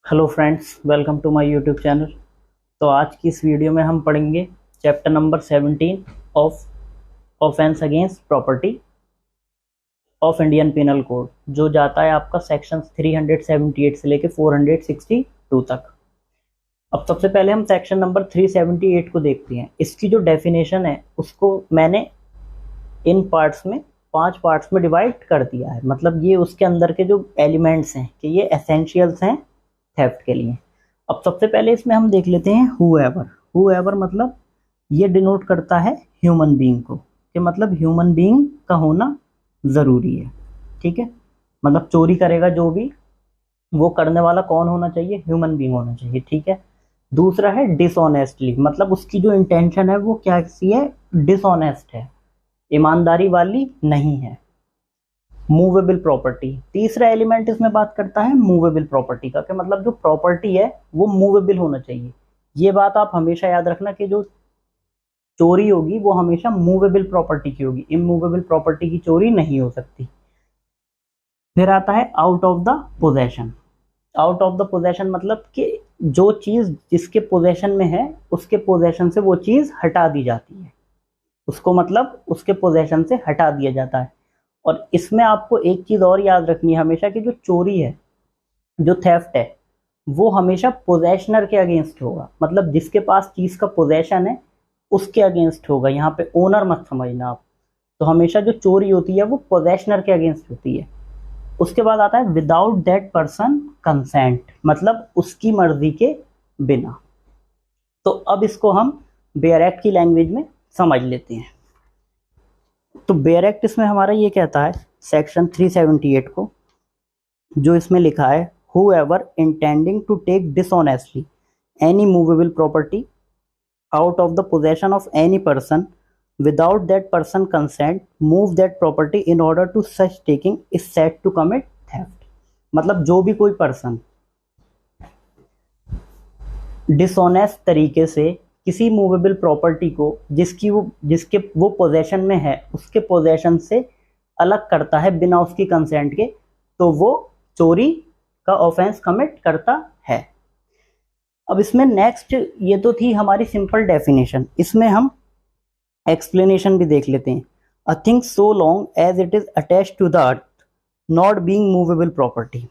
Hello friends, welcome to my YouTube channel. तो आज की इस वीडियो में हम पढ़ेंगे chapter number 17 of offence against property of Indian penal code, जो जाता है आपका सेक्शन 378 से लेके 462 तक। अब सबसे पहले हम सेक्शन नंबर 378 को देखते हैं। इसकी जो डेफिनेशन है उसको मैंने इन पार्ट्स में 5 पार्ट्स में डिवाइड कर दिया है। मतलब ये उसके अंदर के जो एलिमेंट्स हैं कि ये एसेंशियल्स हैं थेफ्ट के लिए। अब सबसे पहले इसमें हम देख लेते हैं हुएवर मतलब ये डिनोट करता है ह्यूमन बीइंग को, कि मतलब ह्यूमन बीइंग का होना ज़रूरी है। ठीक है, मतलब चोरी करेगा जो भी, वो करने वाला कौन होना चाहिए? ह्यूमन बीइंग होना चाहिए। ठीक है। दूसरा है डिसऑनेस्टली, मतलब उसकी जो इंटेंशन है वो क्या सी है? डिसऑनेस्ट है, ईमानदारी वाली नहीं है। मूवेबल प्रॉपर्टी, तीसरा एलिमेंट इसमें बात करता है मूवेबल प्रॉपर्टी का, कि मतलब जो प्रॉपर्टी है वो मूवेबल होना चाहिए। ये बात आप हमेशा याद रखना कि जो चोरी होगी वो हमेशा मूवेबल प्रॉपर्टी की होगी, इमूवेबल प्रॉपर्टी की चोरी नहीं हो सकती। फिर आता है out of the possession. Out of the possession मतलब कि जो चीज जिसके पोजेशन में है उसके पोजेशन से वो चीज हटा दी जाती है, उसको मतलब उसके पोजेशन से हटा दिया जाता है। और इसमें आपको एक चीज और याद रखनी है हमेशा, कि जो चोरी है, जो थेफ्ट है, वो हमेशा पोजेशनर के अगेंस्ट होगा। मतलब जिसके पास चीज का पोजेशन है उसके अगेंस्ट होगा, यहाँ पे ओनर मत समझना आप। तो हमेशा जो चोरी होती है वो पोजेशनर के अगेंस्ट होती है। उसके बाद आता है विदाउट दैट पर्सन कंसेंट, मतलब उसकी मर्जी के बिना। तो अब इसको हम बेयर एक्ट की लैंग्वेज में समझ लेते हैं। तो बेयर एक्ट इसमें हमारा ये कहता है सेक्शन 378 को, जो इसमें लिखा है whoever intending to take dishonestly any movable property out of the possession of any person without that person consent move that property in order to such taking is said to commit theft। मतलब जो भी कोई person dishonest तरीके से किसी movable property को जिसके वो पोजेशन में है उसके पोजेशन से अलग करता है बिना उसकी कंसेंट के, तो वो चोरी का ऑफेंस कमिट करता है। अब इसमें नेक्स्ट, ये तो थी हमारी सिंपल डेफिनेशन, इसमें हम एक्सप्लेनेशन भी देख लेते हैं। A thing so long as it is attached to the earth not being movable property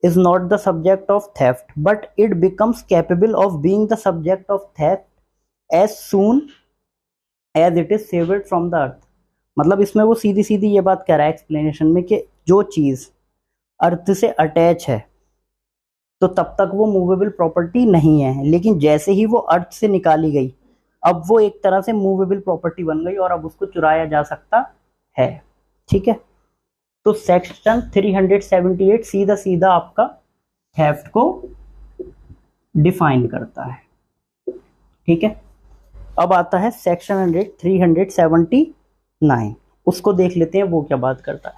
is not the subject of theft, but it becomes capable of being the subject of theft as soon as it is severed from the earth। मतलब इसमें वो सीधी सीधी ये बात कह रहा है explanation में कि जो चीज अर्थ से अटैच है तो तब तक वो मूवेबल प्रॉपर्टी नहीं है, लेकिन जैसे ही वो अर्थ से निकाली गई अब वो एक तरह से मूवेबल प्रॉपर्टी बन गई और अब उसको चुराया जा सकता है। ठीक है। तो सेक्शन 378 सीधा सीधा आपका थेफ्ट को डिफाइन करता है। ठीक है। अब आता है सेक्शन 379, उसको देख लेते हैं वो क्या बात करता है।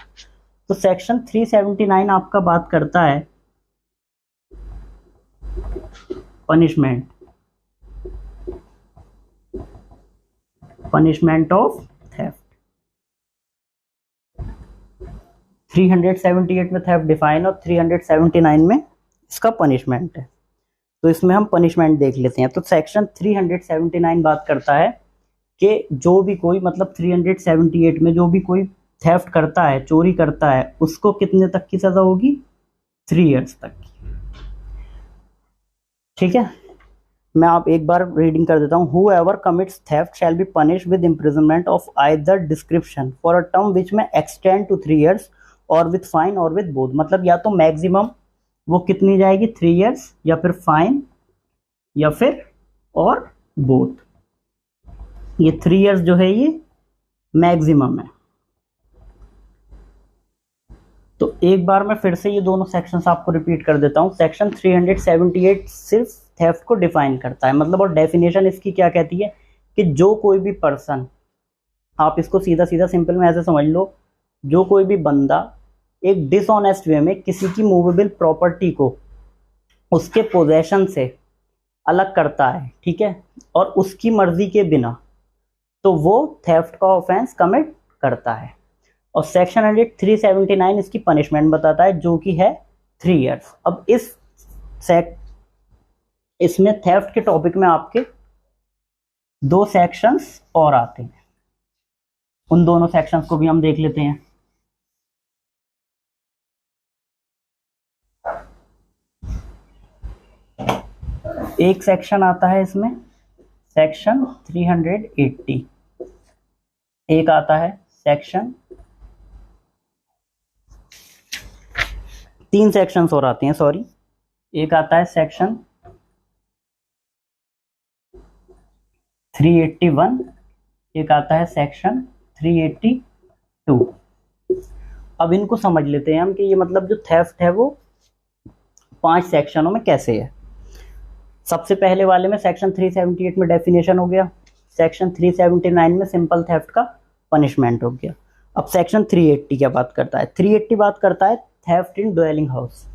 तो सेक्शन 379 आपका बात करता है पनिशमेंट ऑफ थेफ्ट। 378 में थेफ्ट डिफाइन और 379 में इसका पनिशमेंट है। तो इसमें हम पनिशमेंट देख लेते हैं। तो सेक्शन 379 बात करता है कि जो भी कोई, मतलब 378 में जो भी कोई थेफ्ट करता है, चोरी करता है, उसको कितने तक की सजा होगी? 3 इयर्स तक की। ठीक है, मैं आप एक बार रीडिंग कर देता हूँ। Whoever commits theft shall be punished with imprisonment of either description for a term which may extend to 3 years or with fine or with both। मतलब या तो मैक्सिमम वो कितनी जाएगी? 3 इयर्स, या फिर फाइन, या फिर और बोथ। ये 3 इयर्स जो है ये मैक्सिमम है। तो एक बार मैं फिर से ये दोनों सेक्शंस आपको रिपीट कर देता हूँ। सेक्शन 378 सिर्फ थेफ्ट को डिफाइन करता है, मतलब, और डेफिनेशन इसकी क्या कहती है कि जो कोई भी पर्सन, आप इसको सीधा सीधा सिंपल में ऐसे समझ लो, जो कोई भी बंदा एक डिसऑनेस्ट वे में किसी की मूवेबल प्रॉपर्टी को उसके पोजेशन से अलग करता है, ठीक है, और उसकी मर्जी के बिना, तो वो थेफ्ट का ऑफेंस कमिट करता है। और सेक्शन 379 इसकी पनिशमेंट बताता है, जो कि है 3 इयर्स। अब इस इसमें थेफ्ट के टॉपिक में आपके 2 सेक्शंस और आते हैं, उन दोनों सेक्शंस को भी हम देख लेते हैं। एक सेक्शन आता है इसमें सेक्शन 380, एक आता है सेक्शन, 3 सेक्शंस और आते हैं, सॉरी, एक आता है सेक्शन 381, एक आता है सेक्शन 382। अब इनको समझ लेते हैं हम कि ये मतलब जो थेफ्ट है वो 5 सेक्शनों में कैसे है। सबसे पहले वाले में सेक्शन 378 में डेफिनेशन हो गया, सेक्शन 379 में सिंपल थेफ्ट का पनिशमेंट हो गया। अब सेक्शन 380 क्या बात करता है? 380 बात करता है theft in dwelling house.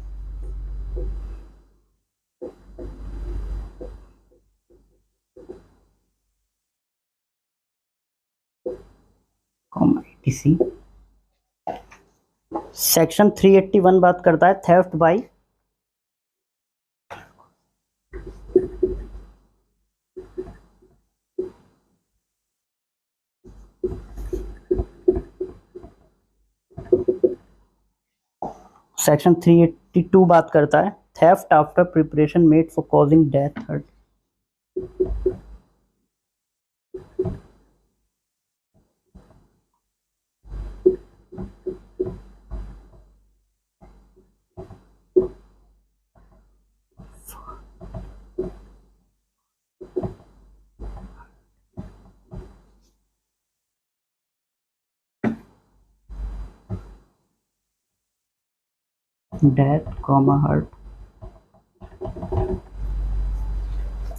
Section 381 बात करता है थेफ्ट बाय सेक्शन 382 बात करता है theft after preparation made for causing death hurt. Death comma hurt.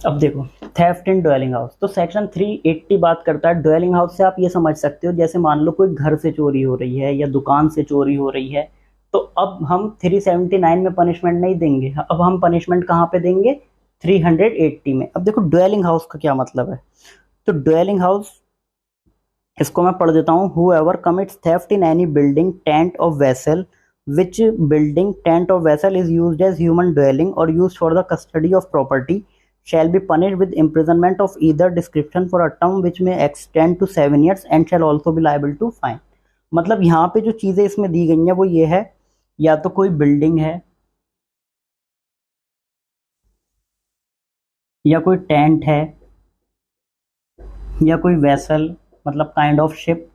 अब देखो थेफ्ट इन ड्वेलिंग हाउस, तो सेक्शन 380 बात करता है ड्वेलिंग हाउस से आप ये समझ सकते हो जैसे मान लो कोई घर से चोरी हो रही है या दुकान से चोरी हो रही है, तो अब हम 379 में पनिशमेंट नहीं देंगे, अब हम पनिशमेंट कहाँ पे देंगे? 380 में। अब देखो ड्वेलिंग हाउस का क्या मतलब है, तो ड्वेलिंग हाउस इसको मैं पढ़ देता हूँ। whoever commits theft in any building, tent or vessel, which building, tent or vessel is used as human dwelling or used for the custody of property shall be punished with imprisonment of either description for a term which may extend to 7 years and shall also be liable to fine। मतलब यहाँ पे जो चीजें इसमें दी गई हैं वो ये है, या तो कोई बिल्डिंग है, या कोई टेंट है, या कोई वेसल मतलब काइंड ऑफ शिप,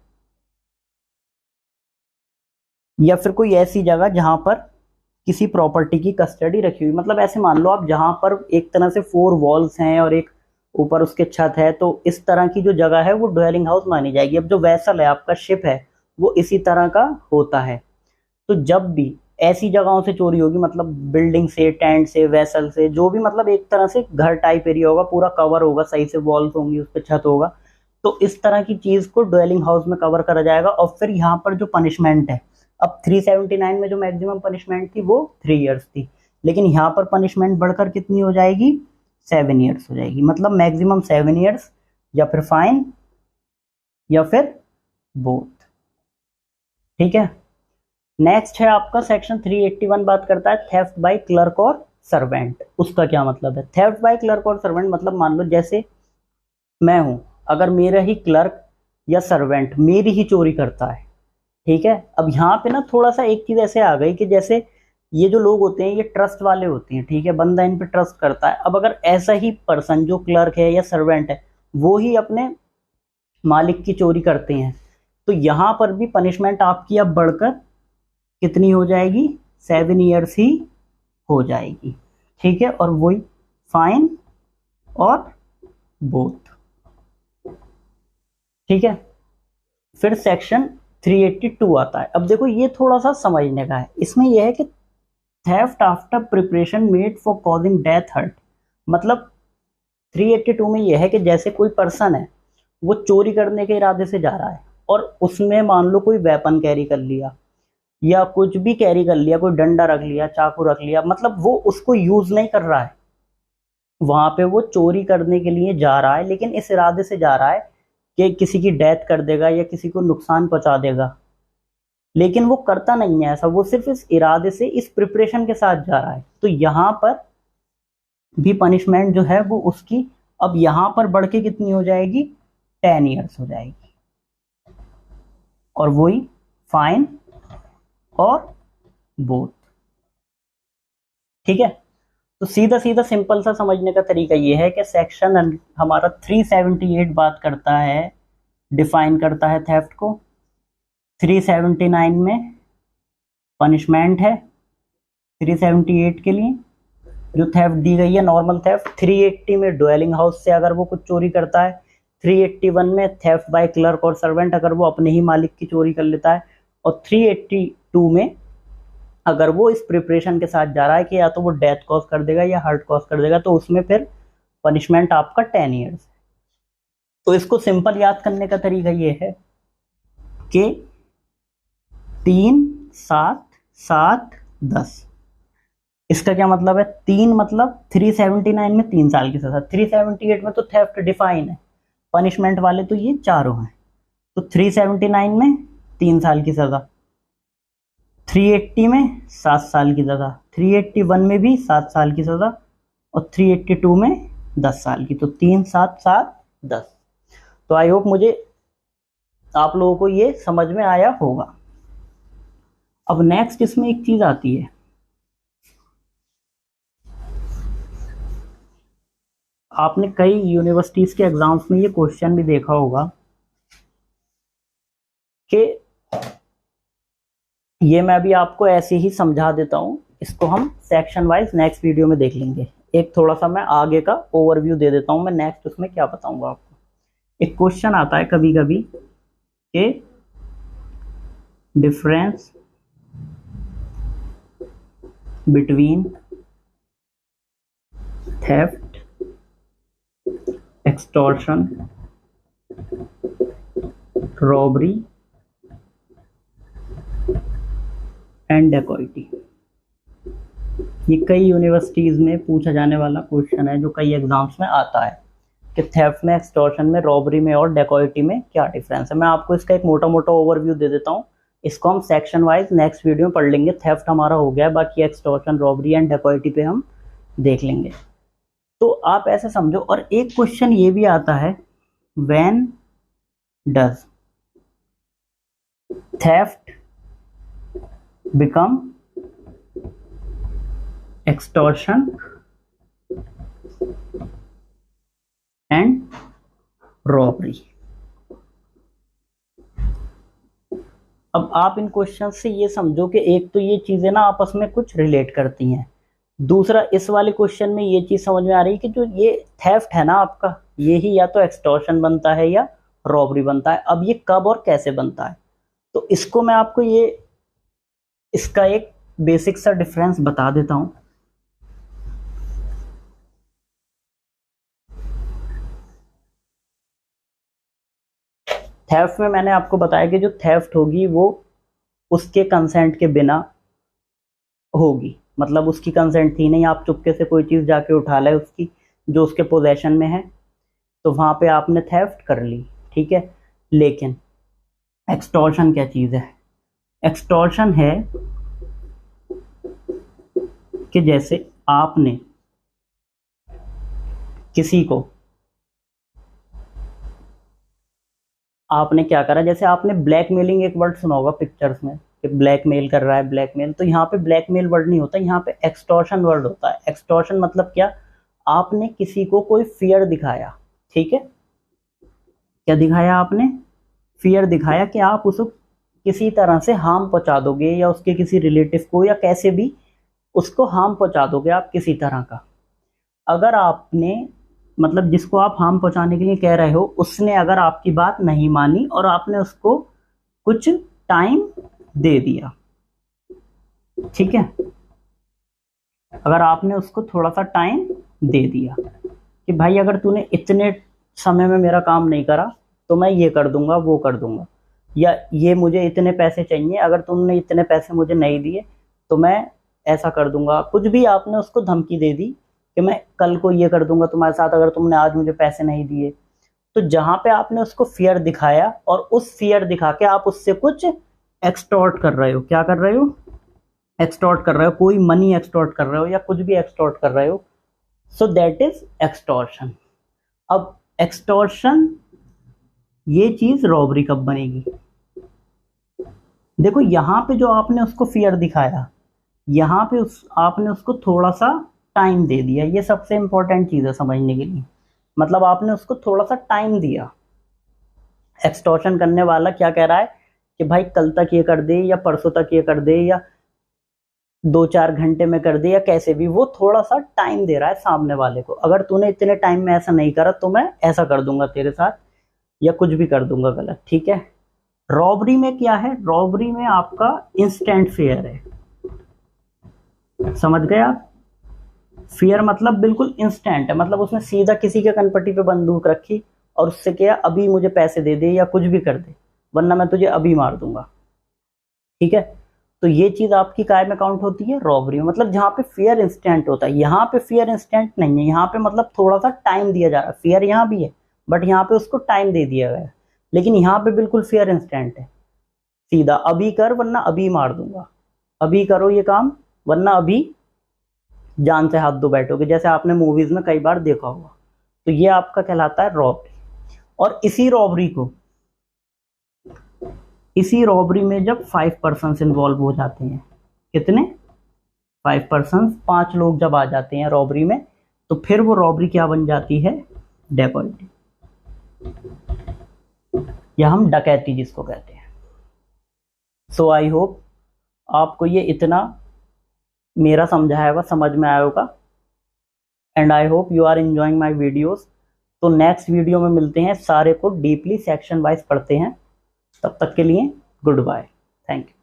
या फिर कोई ऐसी जगह जहां पर किसी प्रॉपर्टी की कस्टडी रखी हुई। मतलब ऐसे मान लो आप जहां पर एक तरह से 4 वॉल्स हैं और एक ऊपर उसके छत है, तो इस तरह की जो जगह है वो ड्वेलिंग हाउस मानी जाएगी। अब जो वेसल है आपका, शिप है, वो इसी तरह का होता है। तो जब भी ऐसी जगहों से चोरी होगी, मतलब बिल्डिंग से, टेंट से, वेसल से, जो भी मतलब एक तरह से घर टाइप एरिया होगा, पूरा कवर होगा, सही से वॉल्स होंगी, उस पर छत होगा, तो इस तरह की चीज को ड्वेलिंग हाउस में कवर करा जाएगा। और फिर यहाँ पर जो पनिशमेंट है, अब 379 में जो मैक्सिमम पनिशमेंट थी वो 3 इयर्स थी, लेकिन यहाँ पर पनिशमेंट बढ़कर कितनी हो जाएगी? 7 इयर्स हो जाएगी। मतलब मैक्सिमम 7 इयर्स, या फिर फाइन, या फिर बोथ। ठीक है। नेक्स्ट है आपका सेक्शन 381 बात करता है थेफ्ट बाय क्लर्क और सर्वेंट। उसका क्या मतलब है? थेफ्ट बाय क्लर्क और सर्वेंट मतलब मान लो जैसे मैं हूं, अगर मेरा ही क्लर्क या सर्वेंट मेरी ही चोरी करता है, ठीक है। अब यहाँ पे ना थोड़ा सा एक चीज ऐसे आ गई कि जैसे ये जो लोग होते हैं ये ट्रस्ट वाले होते हैं, ठीक है, बंदा इन पे ट्रस्ट करता है। अब अगर ऐसा ही पर्सन जो क्लर्क है या सर्वेंट है वो ही अपने मालिक की चोरी करते हैं, तो यहाँ पर भी पनिशमेंट आपकी अब बढ़कर कितनी हो जाएगी? 7 इयर्स ही हो जाएगी। ठीक है, और वही फाइन और बोथ। ठीक है। फिर सेक्शन 382 आता है। अब देखो ये थोड़ा सा समझने का है, इसमें यह है कि theft after preparation made for causing death hurt. मतलब 382 में यह है कि जैसे कोई पर्सन है वो चोरी करने के इरादे से जा रहा है और उसने मान लो कोई वेपन कैरी कर लिया या कुछ भी कैरी कर लिया, कोई डंडा रख लिया, चाकू रख लिया, मतलब वो उसको यूज नहीं कर रहा है, वहां पे वो चोरी करने के लिए जा रहा है, लेकिन इस इरादे से जा रहा है कि किसी की डेथ कर देगा या किसी को नुकसान पहुंचा देगा, लेकिन वो करता नहीं है ऐसा, वो सिर्फ इस इरादे से, इस प्रिपरेशन के साथ जा रहा है। तो यहाँ पर भी पनिशमेंट जो है वो उसकी अब यहां पर बढ़ के कितनी हो जाएगी, 10 ईयर्स हो जाएगी, और वही फाइन और बोथ। ठीक है, तो सीधा सीधा सिंपल सा समझने का तरीका ये है कि सेक्शन हमारा 378 बात करता है, डिफाइन करता है थेफ्ट को। 379 में पनिशमेंट है 378 के लिए जो थेफ्ट दी गई है, नॉर्मल थेफ्ट। 380 में ड्वेलिंग हाउस से अगर वो कुछ चोरी करता है। 381 में थेफ्ट बाय क्लर्क और सर्वेंट, अगर वो अपने ही मालिक की चोरी कर लेता है। और 382 में अगर वो इस प्रिपरेशन के साथ जा रहा है कि या तो वो डेथ कॉज कर देगा या हार्ट कॉज कर देगा, तो उसमें फिर पनिशमेंट आपका 10 ईयर्स। तो इसको सिंपल याद करने का तरीका ये है कि 3, 7, 7, 10। इसका क्या मतलब है, 3 मतलब 379 में 3 साल की सजा, 378 में तो थेफ्ट डिफाइन है, पनिशमेंट वाले तो ये चारों हैं, तो 379 में 3 साल की सजा, 380 में 7 साल की सजा, 381 में भी 7 साल की सजा, और 382 में 10 साल की। तो 3, 7, 7, 10। तो आई होप मुझे आप लोगों को ये समझ में आया होगा। अब नेक्स्ट इसमें एक चीज आती है, आपने कई यूनिवर्सिटीज के एग्जाम्स में ये क्वेश्चन भी देखा होगा कि ये मैं अभी आपको ऐसे ही समझा देता हूं, इसको हम सेक्शन वाइज नेक्स्ट वीडियो में देख लेंगे। एक थोड़ा सा मैं आगे का ओवरव्यू दे देता हूं, मैं नेक्स्ट उसमें क्या बताऊंगा आपको। एक क्वेश्चन आता है कभी कभी कि difference between theft, extortion, robbery and dacoity. ये कई यूनिवर्सिटीज में पूछा जाने वाला क्वेश्चन है, जो कई एग्जाम्स में आता है कि थेफ्ट में, एक्सटॉर्शन में, रॉबरी में और डेकॉइटी में क्या डिफरेंस है। मैं आपको इसका एक मोटा मोटा ओवरव्यू दे देता हूँ, इसको हम सेक्शन वाइज नेक्स्ट वीडियो में पढ़ लेंगे। थेफ्ट हमारा हो गया, बाकी एक्सटॉर्शन, रॉबरी एंड डेकॉइटी पे हम देख लेंगे। तो आप ऐसे समझो। और एक क्वेश्चन ये भी आता है, when does theft become extortion and robbery. अब आप इन क्वेश्चन से ये समझो कि एक तो ये चीजें ना आपस में कुछ रिलेट करती हैं, दूसरा इस वाले क्वेश्चन में ये चीज समझ में आ रही है कि जो ये थेफ्ट है ना आपका, ये ही या तो एक्सटॉर्शन बनता है या रॉबरी बनता है। अब ये कब और कैसे बनता है, तो इसको मैं आपको ये इसका एक बेसिक सा डिफरेंस बता देता हूं। थेफ्ट में मैंने आपको बताया कि जो थेफ्ट होगी वो उसके कंसेंट के बिना होगी, मतलब उसकी कंसेंट थी नहीं, आप चुपके से कोई चीज जाके उठा लाए उसकी, जो उसके पोजेशन में है, तो वहां पे आपने थेफ्ट कर ली, ठीक है। लेकिन एक्सटॉर्शन क्या चीज है, एक्सटॉर्शन है कि जैसे आपने किसी को, आपने क्या करा, जैसे आपने ब्लैकमेलिंग एक वर्ड सुना होगा पिक्चर्स में कि ब्लैकमेल कर रहा है, ब्लैकमेल, तो यहाँ पे ब्लैकमेल वर्ड नहीं होता, यहाँ पे एक्सटॉर्शन वर्ड होता है। एक्सटॉर्शन मतलब क्या, आपने किसी को कोई फियर दिखाया, ठीक है, क्या दिखाया आपने, फियर दिखाया कि आप उसको किसी तरह से हार्म पहुंचा दोगे, या उसके किसी रिलेटिव को, या कैसे भी उसको हार्म पहुंचा दोगे आप किसी तरह का। अगर आपने, मतलब जिसको आप हार्म पहुंचाने के लिए कह रहे हो, उसने अगर आपकी बात नहीं मानी और आपने उसको कुछ टाइम दे दिया, ठीक है, अगर आपने उसको थोड़ा सा टाइम दे दिया कि भाई अगर तूने इतने समय में मेरा काम नहीं करा तो मैं ये कर दूंगा, वो कर दूंगा, या ये मुझे इतने पैसे चाहिए, अगर तुमने इतने पैसे मुझे नहीं दिए तो मैं ऐसा कर दूंगा, कुछ भी आपने उसको धमकी दे दी कि मैं कल को ये कर दूंगा तुम्हारे साथ अगर तुमने आज मुझे पैसे नहीं दिए। तो जहां पे आपने उसको फियर दिखाया और उस फियर दिखा के आप उससे कुछ एक्सटॉर्ट कर रहे हो, क्या कर रहे हो, एक्सटॉर्ट कर रहे हो, कोई मनी एक्सटॉर्ट कर रहे हो या कुछ भी एक्सटॉर्ट कर रहे हो, सो दैट इज एक्सटॉर्शन। अब एक्सटॉर्शन ये चीज रॉबरी कब बनेगी? देखो यहाँ पे जो आपने उसको फियर दिखाया, यहाँ पे आपने उसको थोड़ा सा टाइम दे दिया। ये सबसे इंपॉर्टेंट चीज है समझने के लिए, मतलब आपने उसको थोड़ा सा टाइम दिया। एक्सटॉर्शन करने वाला क्या कह रहा है कि भाई कल तक ये कर दे, या परसों तक ये कर दे, या 2-4 घंटे में कर दे, या कैसे भी, वो थोड़ा सा टाइम दे रहा है सामने वाले को। अगर तूने इतने टाइम में ऐसा नहीं करा तो मैं ऐसा कर दूंगा तेरे साथ, या कुछ भी कर दूंगा गलत, ठीक है। रॉबरी में क्या है? रॉबरी में आपका इंस्टेंट फेयर है, समझ गए आप? फेयर मतलब बिल्कुल इंस्टेंट है, मतलब उसने सीधा किसी के कनपट्टी पे बंदूक रखी और उससे क्या, अभी मुझे पैसे दे दे या कुछ भी कर दे, वरना मैं तुझे अभी मार दूंगा, ठीक है। तो ये चीज आपकी काय में काउंट होती है? रॉबरी में। मतलब जहाँ पे फेयर इंस्टेंट होता है, यहाँ पे फेयर इंस्टेंट नहीं है, यहाँ पे मतलब थोड़ा सा टाइम दिया जा रहा है। फेयर यहाँ भी है बट यहाँ पे उसको टाइम दे दिया गया है, लेकिन यहाँ पे बिल्कुल फेयर इंस्टेंट है, सीधा अभी कर वरना अभी मार दूंगा, अभी करो ये काम वरना अभी जान से हाथ धो बैठोगे, जैसे आपने मूवीज में कई बार देखा होगा। तो ये आपका कहलाता है रॉबरी। और इसी रॉबरी में जब 5 पर्सन इन्वॉल्व हो जाते हैं, कितने? 5 पर्सन, 5 लोग जब आ जाते हैं रॉबरी में, तो फिर वो रॉबरी क्या बन जाती है? डेकॉइटी, या हम डकैती जिसको कहते हैं। सो आई होप आपको ये इतना मेरा समझाया हुआ समझ में आया होगा, and I hope you are enjoying my videos. तो नेक्स्ट वीडियो में मिलते हैं, सारे को डीपली सेक्शन वाइज पढ़ते हैं। तब तक के लिए गुड बाय, थैंक यू।